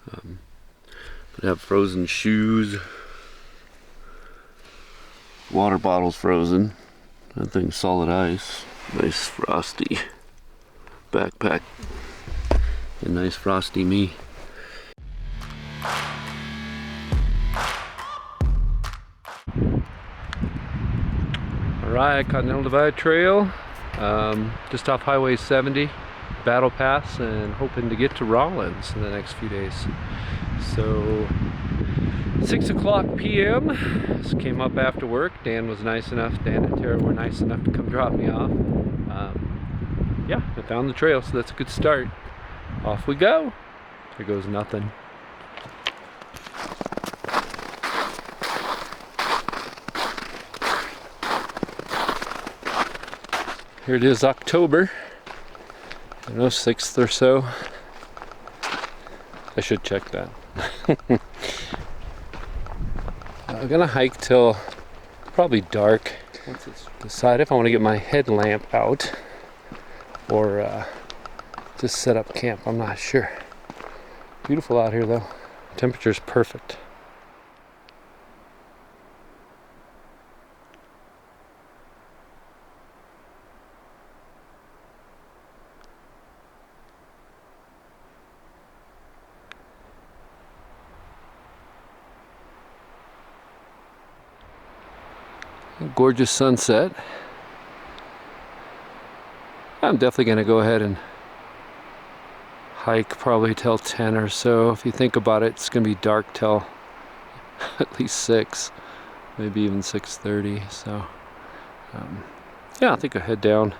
But have frozen shoes. Water bottle's frozen. That thing's solid ice. Nice frosty backpack. And nice frosty me. Alright, Continental Divide Trail. Just off Highway 70, Battle Pass, and hoping to get to Rawlins in the next few days. So 6:00 p.m. Just came up after work. Dan and Tara were nice enough to come drop me off. Yeah, I found the trail, so that's a good start. Off we go. There goes nothing. Here it is, October, I don't know, 6th or so. I should check that. I'm gonna hike till probably dark. Decide if I want to get my headlamp out or just set up camp. I'm not sure. Beautiful out here though. Temperature's perfect. Gorgeous sunset. I'm definitely going to go ahead and hike probably till 10 or so. If you think about it, it's going to be dark till at least 6, maybe even 6:30. So yeah, I think I'll head down.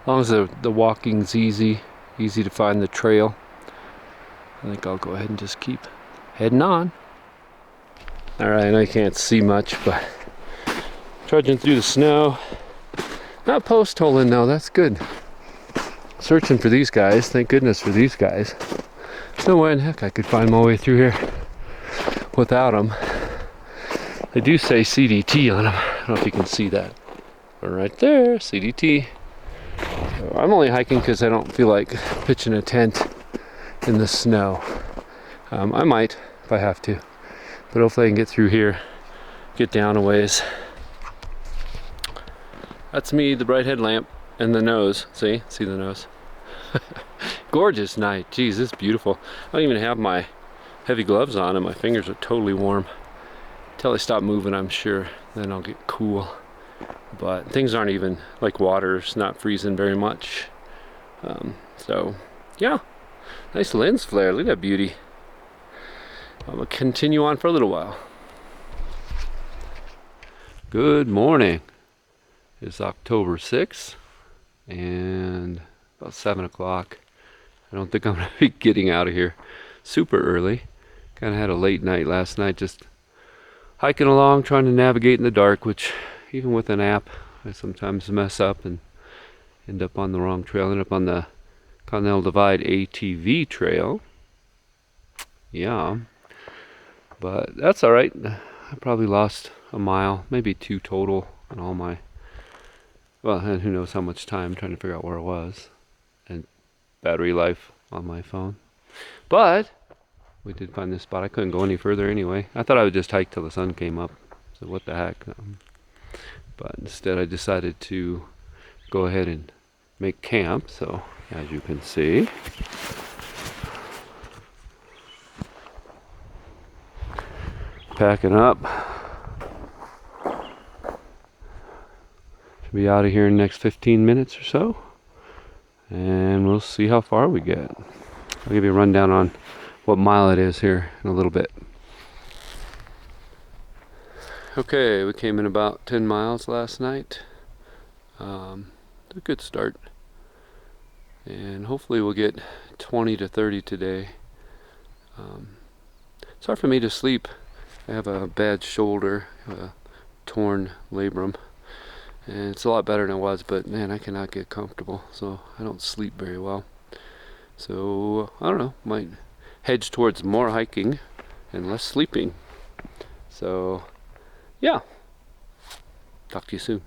As long as the walking's easy to find the trail, I think I'll go ahead and just keep heading on. Alright, I know you can't see much, but trudging through the snow. Not post holing though, that's good. Searching for these guys, thank goodness for these guys. There's no way in heck I could find my way through here without them. They do say CDT on them. I don't know if you can see that. But right there, CDT. So I'm only hiking because I don't feel like pitching a tent in the snow. I might if I have to. But hopefully I can get through here, get down a ways. That's me, the bright headlamp, and the nose. See the nose? Gorgeous night. Geez, this is beautiful. I don't even have my heavy gloves on and my fingers are totally warm. Until I stop moving, I'm sure. Then I'll get cool. But things aren't even like water's not freezing very much. So, yeah. Nice lens flare. Look at that beauty. I'm going to continue on for a little while. Good morning. It's October 6th and about 7 o'clock. I don't think I'm going to be getting out of here super early. Kind of had a late night last night, just hiking along, trying to navigate in the dark, which even with an app, I sometimes mess up and end up on the wrong trail. End up on the Continental Divide ATV trail. Yeah, but that's all right. I probably lost a mile, maybe 2 total on all my, well, and who knows how much time trying to figure out where I was, and battery life on my phone. But we did find this spot. I couldn't go any further anyway. I thought I would just hike till the sun came up, so what the heck. But instead I decided to go ahead and make camp. So as you can see, packing up. Should be out of here in the next 15 minutes or so, and we'll see how far we get. I'll give you a rundown on what mile it is here in a little bit. Okay, we came in about 10 miles last night. A good start, and hopefully we'll get 20 to 30 today. It's hard for me to sleep. I have a bad shoulder, a torn labrum, and it's a lot better than it was, but man, I cannot get comfortable, so I don't sleep very well. So I don't know, might hedge towards more hiking and less sleeping. So yeah, talk to you soon.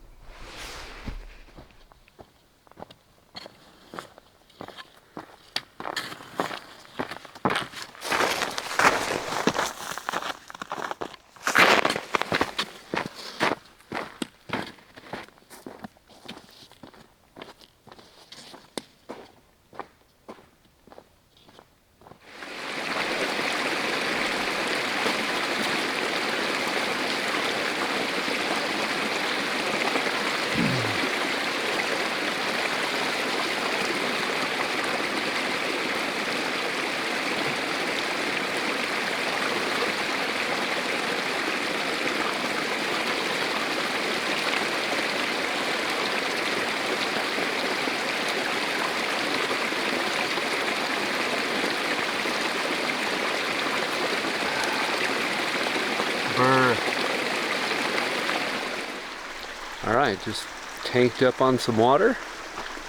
Alright, just tanked up on some water.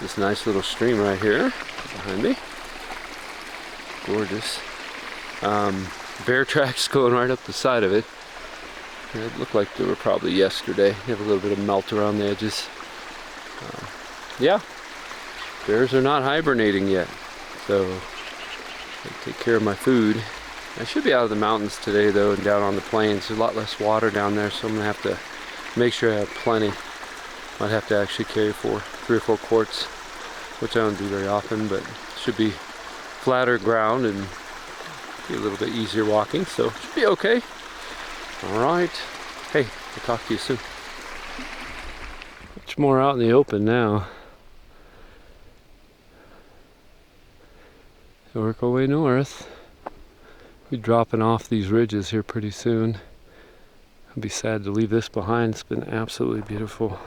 This nice little stream right here behind me. Gorgeous. Bear tracks going right up the side of it. It looked like they were probably yesterday. You have a little bit of melt around the edges. Yeah, bears are not hibernating yet, so I take care of my food. I should be out of the mountains today though and down on the plains. There's a lot less water down there, so I'm gonna have to make sure I have plenty. Might have to actually carry 3 or 4 quarts, which I don't do very often, but should be flatter ground and be a little bit easier walking, so should be okay. Alright, hey, I'll talk to you soon. Much more out in the open now. So work our way north. We'll be dropping off these ridges here pretty soon. I'll be sad to leave this behind. It's been absolutely beautiful.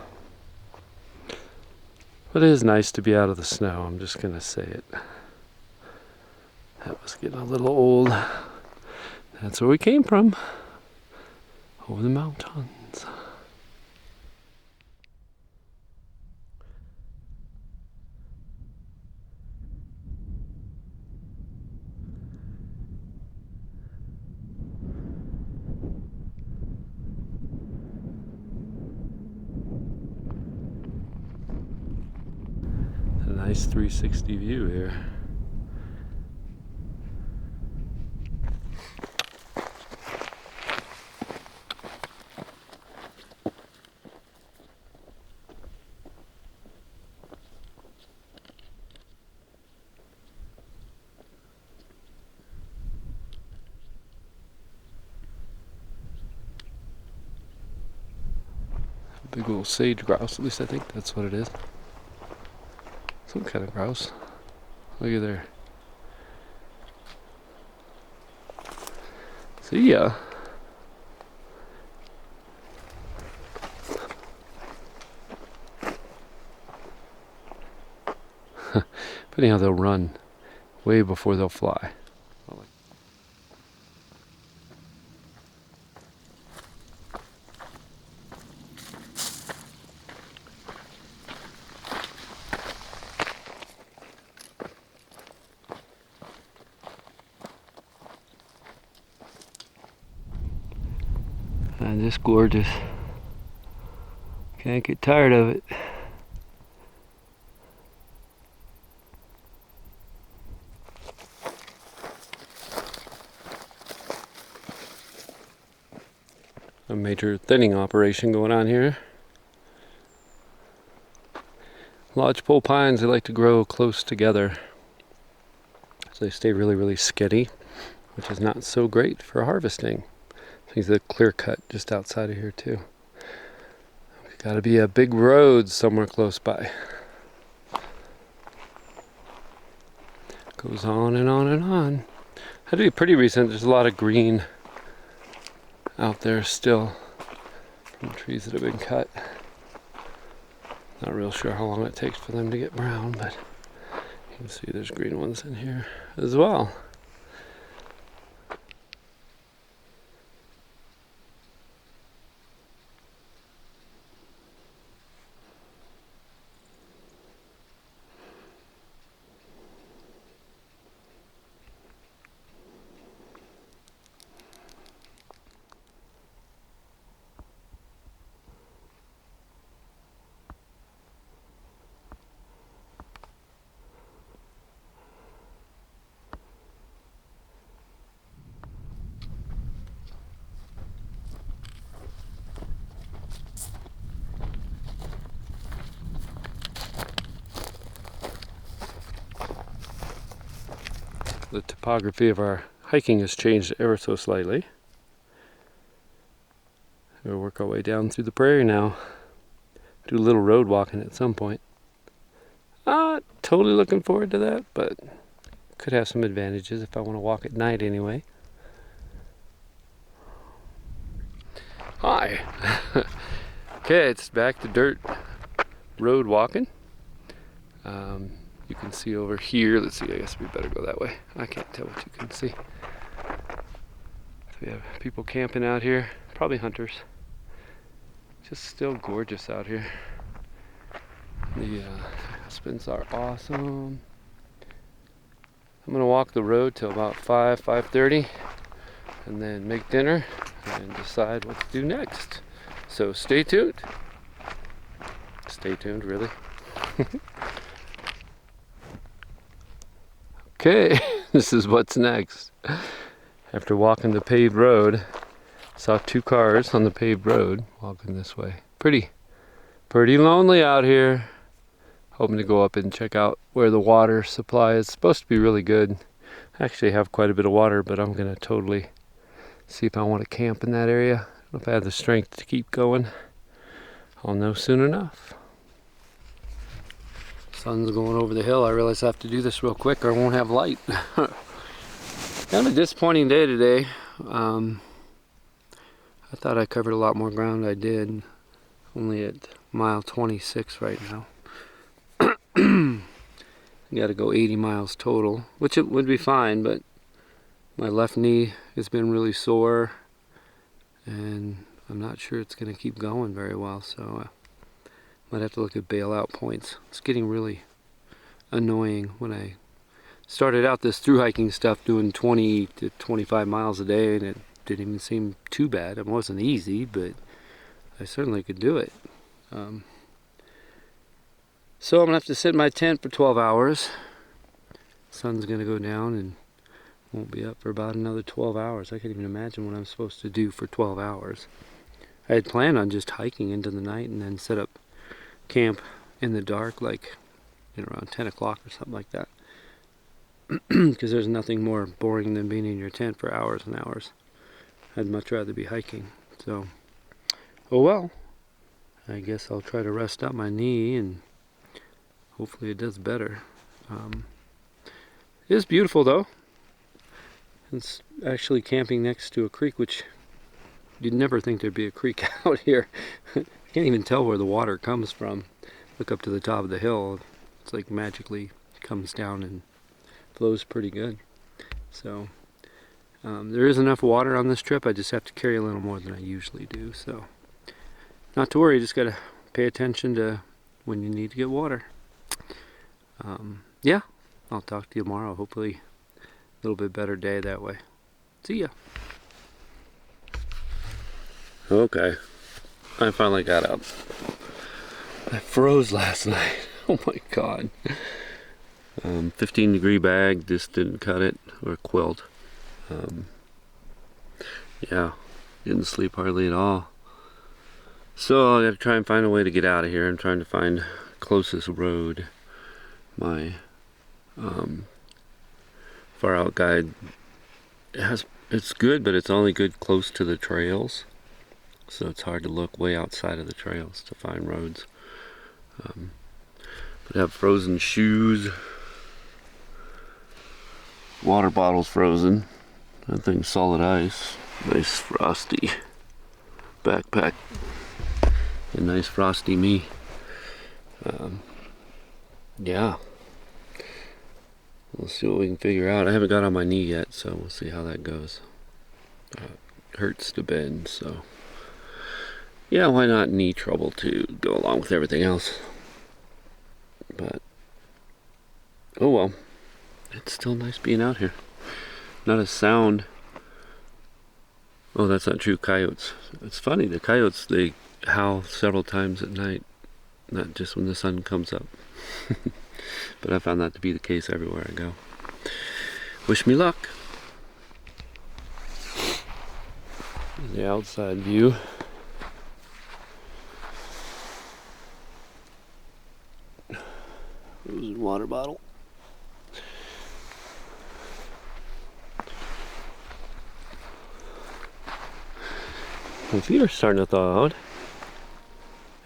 But it is nice to be out of the snow, I'm just gonna say it. That was getting a little old. That's where we came from. Over the mountains. A nice 360 view here. Big old sage grouse, at least I think that's what it is. Some kind of grouse. Look at there. See ya. But anyhow, they'll run way before they'll fly. And just gorgeous. Can't get tired of it. A major thinning operation going on here. Lodgepole pines, they like to grow close together. So they stay really, really skinny, which is not so great for harvesting. There's a clear cut just outside of here too. Got to be a big road somewhere close by. Goes on and on and on. Had to be pretty recent. There's a lot of green out there still from trees that have been cut. Not real sure how long it takes for them to get brown, but you can see there's green ones in here as well. The topography of our hiking has changed ever so slightly. We'll work our way down through the prairie now. Do a little road walking at some point. Totally looking forward to that, but could have some advantages if I want to walk at night anyway. Hi. Okay, it's back to dirt road walking. You can see over here, let's see, I guess we better go that way. I can't tell what you can see. So we have people camping out here, probably hunters. just still gorgeous out here. The aspens are awesome. I'm gonna walk the road till about 5:30, and then make dinner and decide what to do next. So stay tuned. Stay tuned, really. Okay, this is what's next. After walking the paved road, saw two cars on the paved road walking this way. Pretty lonely out here. Hoping to go up and check out where the water supply is supposed to be really good. I actually have quite a bit of water, but I'm gonna totally see if I want to camp in that area. I don't know if I have the strength to keep going. I'll know soon enough. Sun's going over the hill. I realize I have to do this real quick or I won't have light. Kind of a disappointing day today. I thought I covered a lot more ground. I did. Only at mile 26 right now. Got to go 80 miles total, which it would be fine, but my left knee has been really sore and I'm not sure it's going to keep going very well, so might have to look at bailout points. It's getting really annoying. When I started out this through hiking stuff doing 20 to 25 miles a day, and it didn't even seem too bad. It wasn't easy, but I certainly could do it. So I'm gonna have to sit in my tent for 12 hours. Sun's gonna go down and won't be up for about another 12 hours. I can't even imagine what I'm supposed to do for 12 hours. I had planned on just hiking into the night and then set up camp in the dark, like around 10 o'clock or something like that. Because there's nothing more boring than being in your tent for hours and hours. I'd much rather be hiking. So, oh well. I guess I'll try to rest up my knee and hopefully it does better. It is beautiful though. It's actually camping next to a creek, which you'd never think there'd be a creek out here. I can't even tell where the water comes from. Look up to the top of the hill. It's like magically comes down and flows pretty good. So there is enough water on this trip. I just have to carry a little more than I usually do. So not to worry, just gotta pay attention to when you need to get water. Yeah, I'll talk to you tomorrow. Hopefully a little bit better day that way. See ya. Okay, I finally got up. I froze last night. Oh my god. 15-degree bag, just didn't cut it, or quilt. Yeah, didn't sleep hardly at all. So I gotta try and find a way to get out of here. I'm trying to find closest road. My far out guide it's good, but it's only good close to the trails, so it's hard to look way outside of the trails to find roads. But I have frozen shoes, water bottles frozen, that thing's solid ice, nice frosty backpack, and nice frosty me. Yeah, we'll see what we can figure out. I haven't got on my knee yet, so we'll see how that goes. It hurts to bend, so yeah, why not knee trouble to go along with everything else. But oh well, it's still nice being out here. Not a sound. Oh, that's not true. Coyotes. It's funny, the coyotes, they howl several times at night, not just when the sun comes up. But I found that to be the case everywhere I go. Wish me luck. The outside view. Frozen water bottle. My feet are starting to thaw out.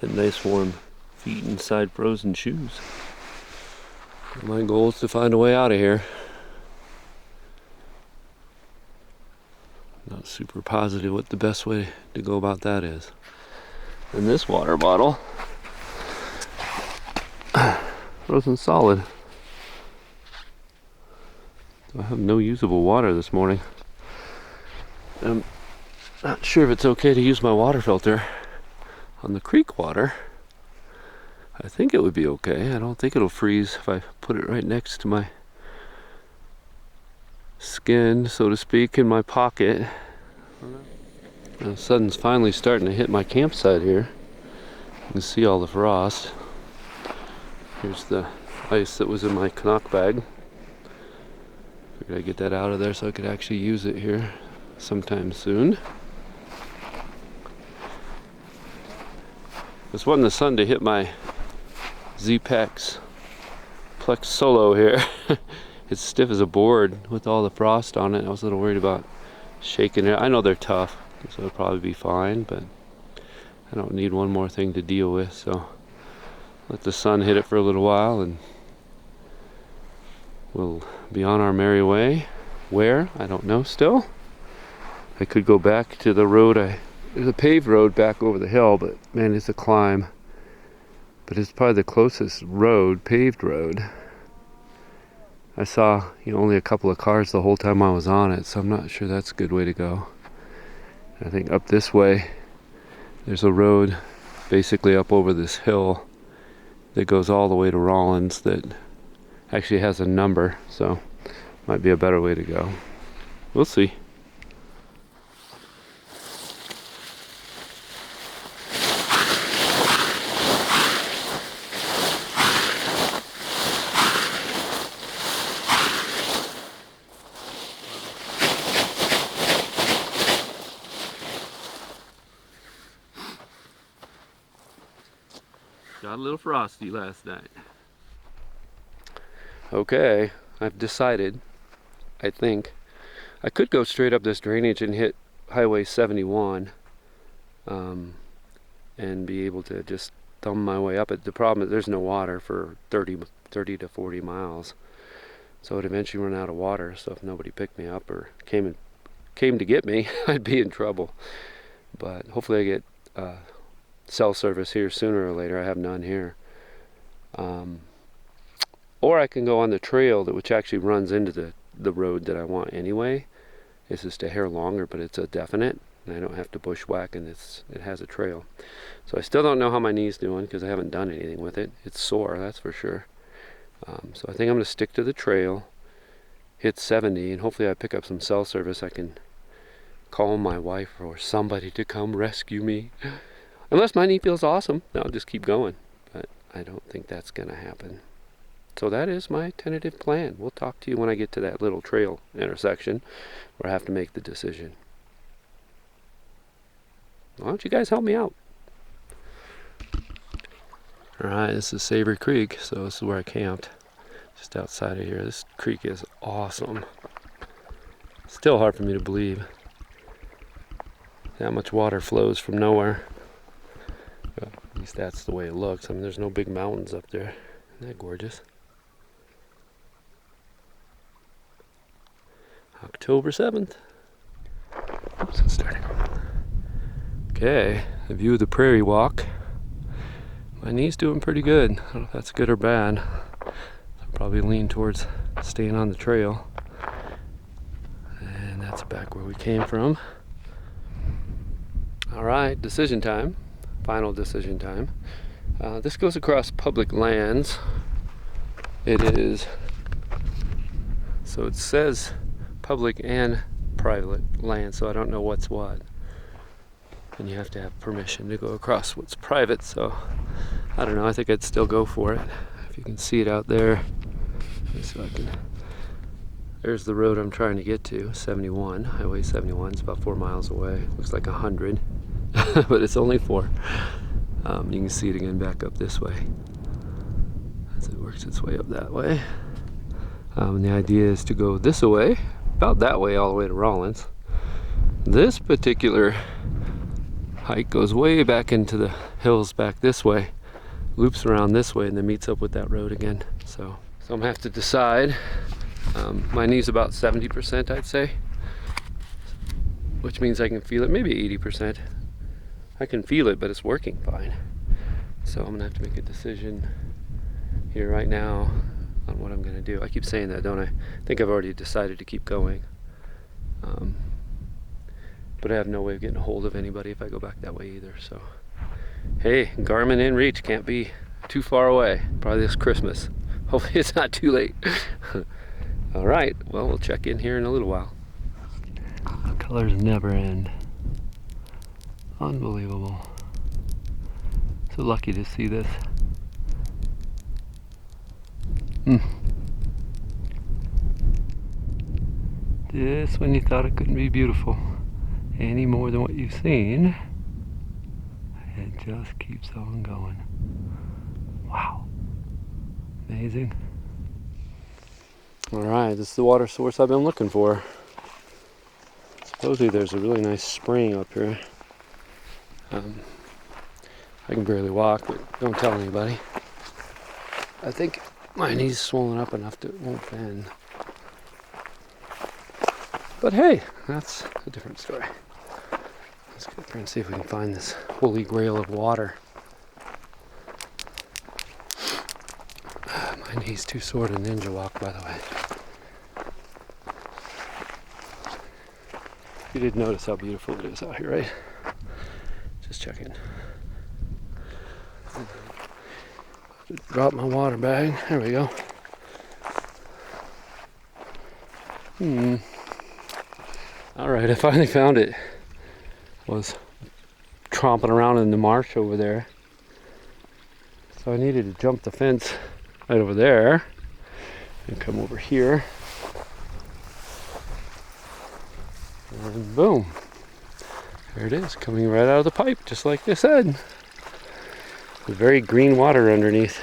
Had nice warm feet inside frozen shoes. My goal is to find a way out of here. Not super positive what the best way to go about that is. And this water bottle, frozen solid. I have no usable water this morning. I'm not sure if it's okay to use my water filter. on the creek water, I think it would be okay. I don't think it'll freeze if I put it right next to my skin, so to speak, in my pocket. The sun's finally starting to hit my campsite here. You can see all the frost. Here's the ice that was in my Canuck bag. Figured I'd get that out of there so I could actually use it here sometime soon. I was wanting the sun to hit my Z-Pex Plex Solo here. It's stiff as a board with all the frost on it. I was a little worried about shaking it. I know they're tough, so it'll probably be fine, but I don't need one more thing to deal with, so let the sun hit it for a little while and we'll be on our merry way. Where? I don't know still. I could go back to the road. There's a paved road back over the hill, but man, it's a climb. But it's probably the closest road, paved road. I saw, only a couple of cars the whole time I was on it, so I'm not sure that's a good way to go. I think up this way, there's a road basically up over this hill that goes all the way to Rawlins that actually has a number, so might be a better way to go. We'll see. Got a little frosty last night. Okay, I've decided, I think, I could go straight up this drainage and hit Highway 71 and be able to just thumb my way up it. The problem is there's no water for 30 to 40 miles. So I'd eventually run out of water, so if nobody picked me up or came to get me, I'd be in trouble. But hopefully I get cell service here sooner or later. I have none here. Or I can go on the trail which actually runs into the road that I want anyway. It's just a hair longer, but it's a definite, and I don't have to bushwhack, and it has a trail. So I still don't know how my knee's doing because I haven't done anything with it. It's sore, that's for sure. So I think I'm going to stick to the trail, hit 70, and hopefully I pick up some cell service. I can call my wife or somebody to come rescue me. Unless my knee feels awesome, I'll just keep going. But I don't think that's going to happen. So that is my tentative plan. We'll talk to you when I get to that little trail intersection where I have to make the decision. Why don't you guys help me out? Alright, this is Savory Creek, so this is where I camped. Just outside of here. This creek is awesome. Still hard for me to believe. That much water flows from nowhere. Well, at least that's the way it looks. I mean, there's no big mountains up there. Isn't that gorgeous? October 7th. Oops, it's starting. Okay, the view of the prairie walk. My knee's doing pretty good. I don't know if that's good or bad. I'll probably lean towards staying on the trail. And that's back where we came from. Alright, decision time. Final decision time. This goes across public lands. So it says public and private land, so I don't know what's what. And you have to have permission to go across what's private, so I don't know. I think I'd still go for it. If you can see it out there. There's the road I'm trying to get to, 71, Highway 71. It's about 4 miles away. Looks like 100, but it's only 4. You can see it again back up this way as it works its way up that way. And the idea is to go this way, about that way, all the way to Rawlins. This particular hike goes way back into the hills back this way, loops around this way, and then meets up with that road again. So I'm gonna have to decide. My knee's about 70%, I'd say, which means I can feel it, maybe 80%. I can feel it, but it's working fine. So I'm gonna have to make a decision here right now on what I'm gonna do. I keep saying that, don't I? I think I've already decided to keep going. But I have no way of getting a hold of anybody if I go back that way either. So Hey, Garmin in reach, can't be too far away. Probably this Christmas. Hopefully it's not too late. All right, well, we'll check in here in a little while. The colors never end. Unbelievable. So lucky to see this. Just when you thought it couldn't be beautiful any more than what you've seen, it just keeps on going. Wow. Amazing. Alright, this is the water source I've been looking for. Supposedly there's a really nice spring up here. I can barely walk, but don't tell anybody. I think my knee's swollen up enough that it won't bend. But hey, that's a different story. Let's go up here and see if we can find this holy grail of water. My knee's too sore to ninja walk, by the way. You did notice how beautiful it is out here, right? Just checking. Drop my water bag. There we go. Alright, I finally found it. Was tromping around in the marsh over there. So I needed to jump the fence right over there and come over here. And boom. There it is, coming right out of the pipe, just like they said. With very green water underneath.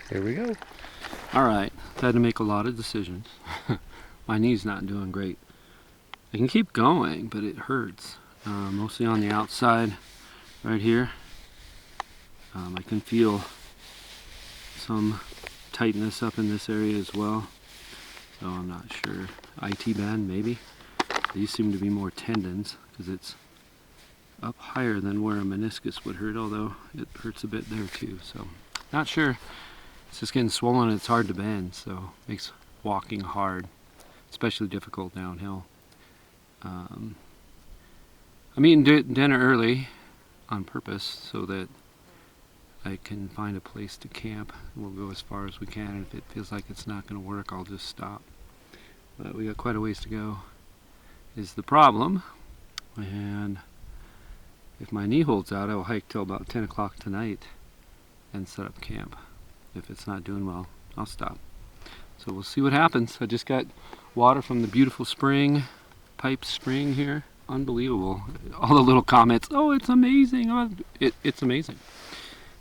Here we go. Alright, I've had to make a lot of decisions. My knee's not doing great. I can keep going, but it hurts. Mostly on the outside, right here. I can feel some tightness up in this area as well. So I'm not sure. IT band, maybe. These seem to be more tendons, because it's up higher than where a meniscus would hurt, although it hurts a bit there too. So, not sure. It's just getting swollen and it's hard to bend, so it makes walking hard, especially difficult downhill. I'm eating dinner early on purpose so that I can find a place to camp. We'll go as far as we can, and if it feels like it's not going to work, I'll just stop. But we got quite a ways to go is the problem, and if my knee holds out, I will hike till about 10 o'clock tonight and set up camp. If it's not doing well, I'll stop. So we'll see what happens. I just got water from the beautiful spring, pipe spring here. Unbelievable. All the little comments, oh, it's amazing. Oh, it's amazing.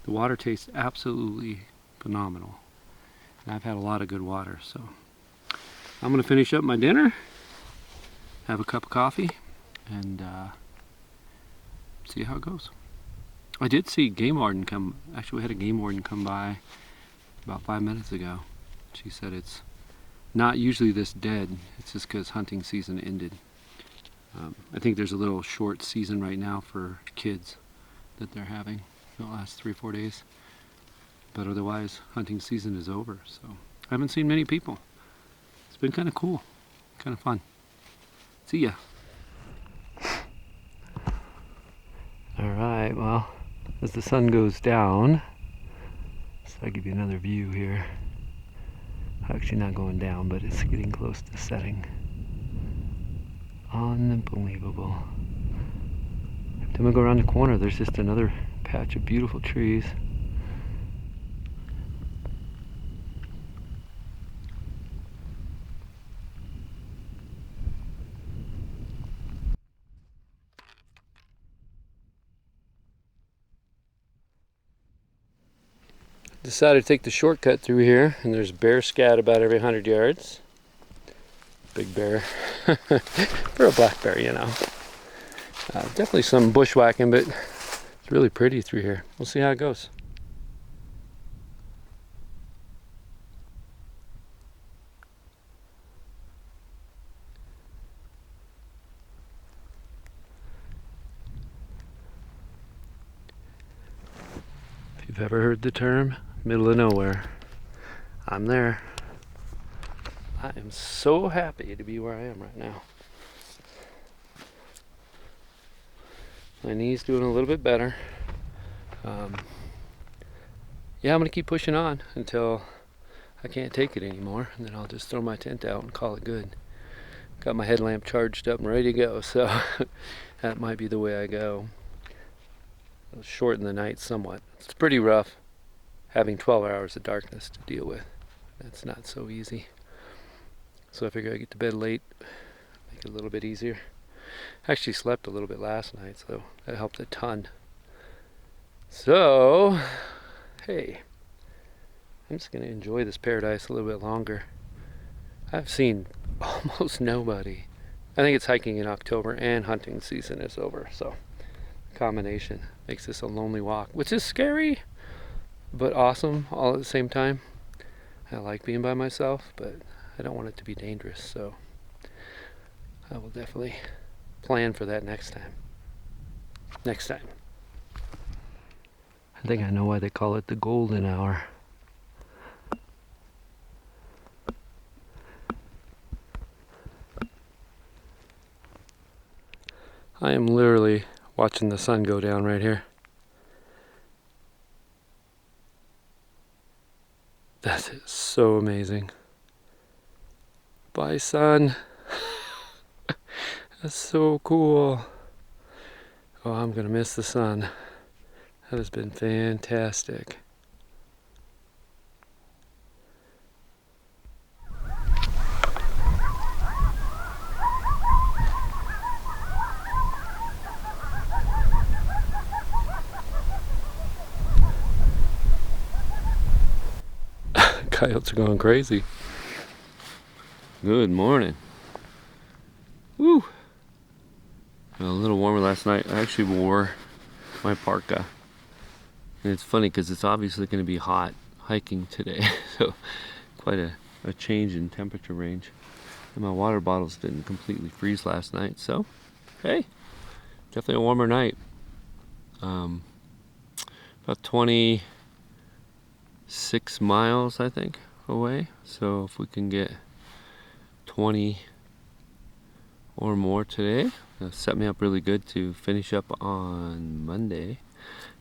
The water tastes absolutely phenomenal. And I've had a lot of good water, so I'm going to finish up my dinner, have a cup of coffee, and see how it goes. I did see game warden come. Actually, we had a game warden come by about 5 minutes ago. She said it's not usually this dead. It's just because hunting season ended. I think there's a little short season right now for kids that they're having. It'll last 3 or 4 days. But otherwise, hunting season is over. So I haven't seen many people. It's been kind of cool, kind of fun. See ya. Alright, well, as the sun goes down, so I'll give you another view here. Actually not going down, but it's getting close to setting. Unbelievable. Then we go around the corner, there's just another patch of beautiful trees. Decided to take the shortcut through here, and there's bear scat about every 100 yards. Big bear. For a black bear, you know. Definitely some bushwhacking, but it's really pretty through here. We'll see how it goes. If you've ever heard the term middle of nowhere, I'm there. I am so happy to be where I am right now. My knee's doing a little bit better. Yeah, I'm gonna keep pushing on until I can't take it anymore, and then I'll just throw my tent out and call it good. Got my headlamp charged up and ready to go, so that might be the way I go. It'll shorten the night somewhat. It's pretty rough having 12 hours of darkness to deal with. That's not so easy. So I figure I get to bed late, make it a little bit easier. I actually slept a little bit last night, so that helped a ton. So, hey, I'm just going to enjoy this paradise a little bit longer. I've seen almost nobody. I think it's hiking in October and hunting season is over, so the combination makes this a lonely walk, which is scary, but awesome all at the same time. I like being by myself, but I don't want it to be dangerous, so I will definitely plan for that next time. I think I know why they call it the golden hour. I am literally watching the sun go down right here. That is so amazing. Bye, sun. That's so cool. Oh, I'm gonna miss the sun. That has been fantastic. Coyotes are going crazy. Good morning. Woo! A little warmer last night. I actually wore my parka. And it's funny because it's obviously going to be hot hiking today. So quite a change in temperature range. And my water bottles didn't completely freeze last night. So, hey, definitely a warmer night. About 26 miles, I think, away. So if we can get 20 or more today, that'll set me up really good to finish up on Monday.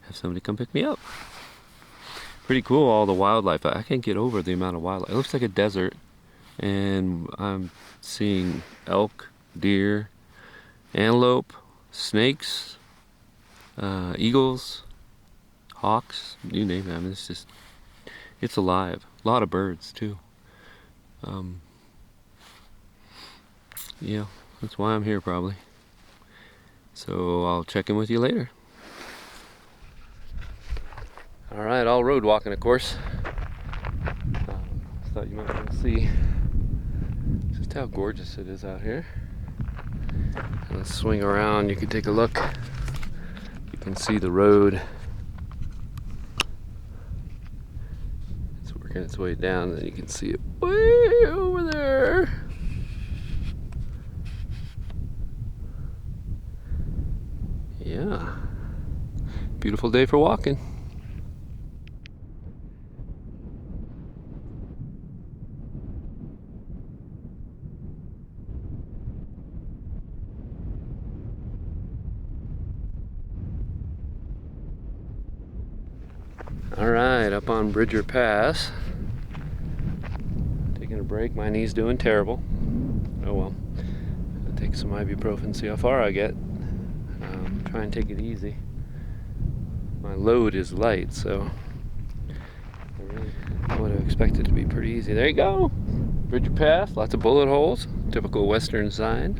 Have somebody come pick me up. Pretty cool, all the wildlife. I can't get over the amount of wildlife. It looks like a desert, and I'm seeing elk, deer, antelope, snakes, eagles, hawks, you name it. I mean, it's alive. A lot of birds too. Yeah, that's why I'm here probably. So I'll check in with you later. All right, all road walking, of course. Thought you might want to see just how gorgeous it is out here. Let's swing around. You can take a look. You can see the road. It's working its way down, and then you can see it way over there. Yeah, beautiful day for walking. All right, up on Bridger Pass. Taking a break. My knee's doing terrible. Oh well. I'll take some ibuprofen, see how far I get. Try and take it easy. My load is light, so I would have expected it to be pretty easy. There you go. Bridger Pass, lots of bullet holes. Typical western sign.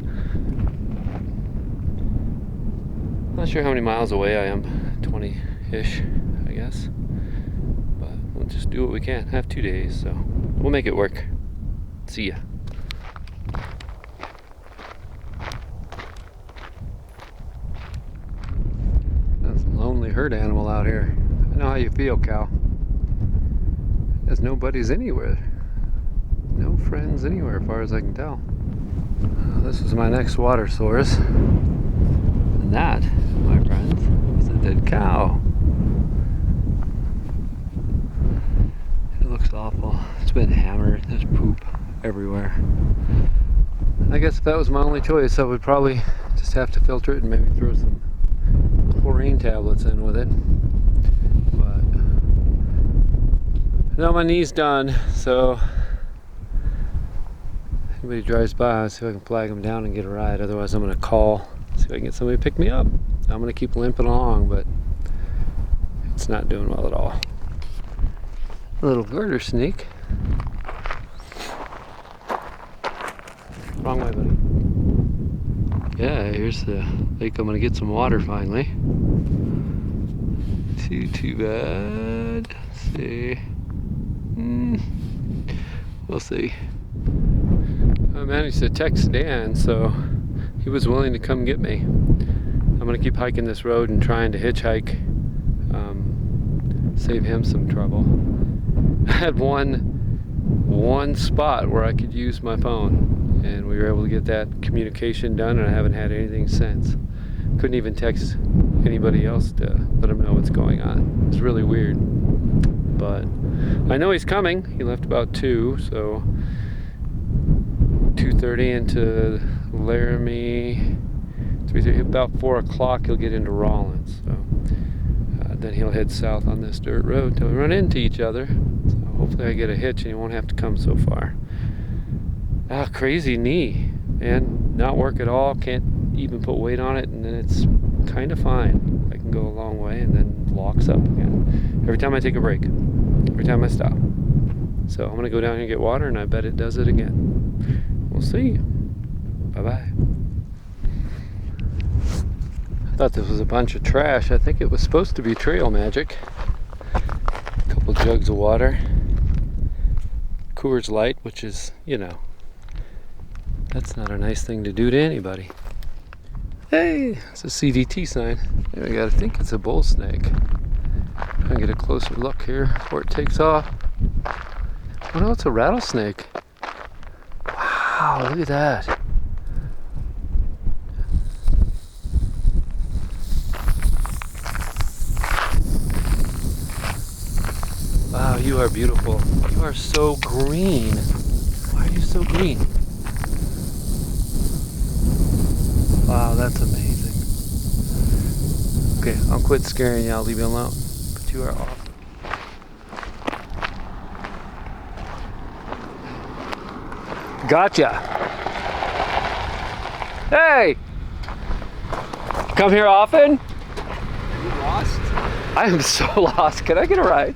Not sure how many miles away I am. 20-ish, I guess. But we'll just do what we can. I have 2 days, so we'll make it work. See ya. That's a lonely herd animal out here. I know how you feel, Cal. There's nobody's anywhere. No friends anywhere, as far as I can tell. This is my next water source. And that, my friends, is a dead cow. It looks awful. It's been hammered. There's poop everywhere. I guess if that was my only choice, I would probably just have to filter it and maybe throw some rain tablets in with it. But now my knee's done, so if anybody drives by, I'll see if I can flag them down and get a ride. Otherwise, I'm gonna call, see if I can get somebody to pick me up. I'm gonna keep limping along, but it's not doing well at all. A little garter snake. Wrong way, buddy. Yeah, here's the lake. I'm gonna get some water finally. Too bad. Let's see. We'll see. I managed to text Dan, so he was willing to come get me. I'm gonna keep hiking this road and trying to hitchhike, save him some trouble. I had one spot where I could use my phone, and we were able to get that communication done, and I haven't had anything since. Couldn't even text anybody else to let them know what's going on. It's really weird, but I know he's coming. He left about 2, so 2:30 into Laramie, 3:30, about 4 o'clock he'll get into Rawlins. So then he'll head south on this dirt road till we run into each other. So hopefully I get a hitch and he won't have to come so far. Crazy knee, man. Not work at all. Can't even put weight on it, and then it's kind of fine. I can go a long way and then locks up again. Every time I take a break, every time I stop. So I'm gonna go down here and get water, and I bet it does it again. We'll see. Bye-bye. I thought this was a bunch of trash. I think it was supposed to be trail magic. A couple jugs of water. Coors Light, which is, you know, that's not a nice thing to do to anybody. Hey, it's a CDT sign. There we got. I think it's a bull snake. I'm gonna get a closer look here before it takes off. Oh no, it's a rattlesnake. Wow, look at that. Wow, you are beautiful. You are so green. Why are you so green? Wow, that's amazing. Okay, I'll quit scaring you. I'll leave you alone. But you are awesome. Gotcha. Hey! Come here often? Are you lost? I am so lost. Can I get a ride?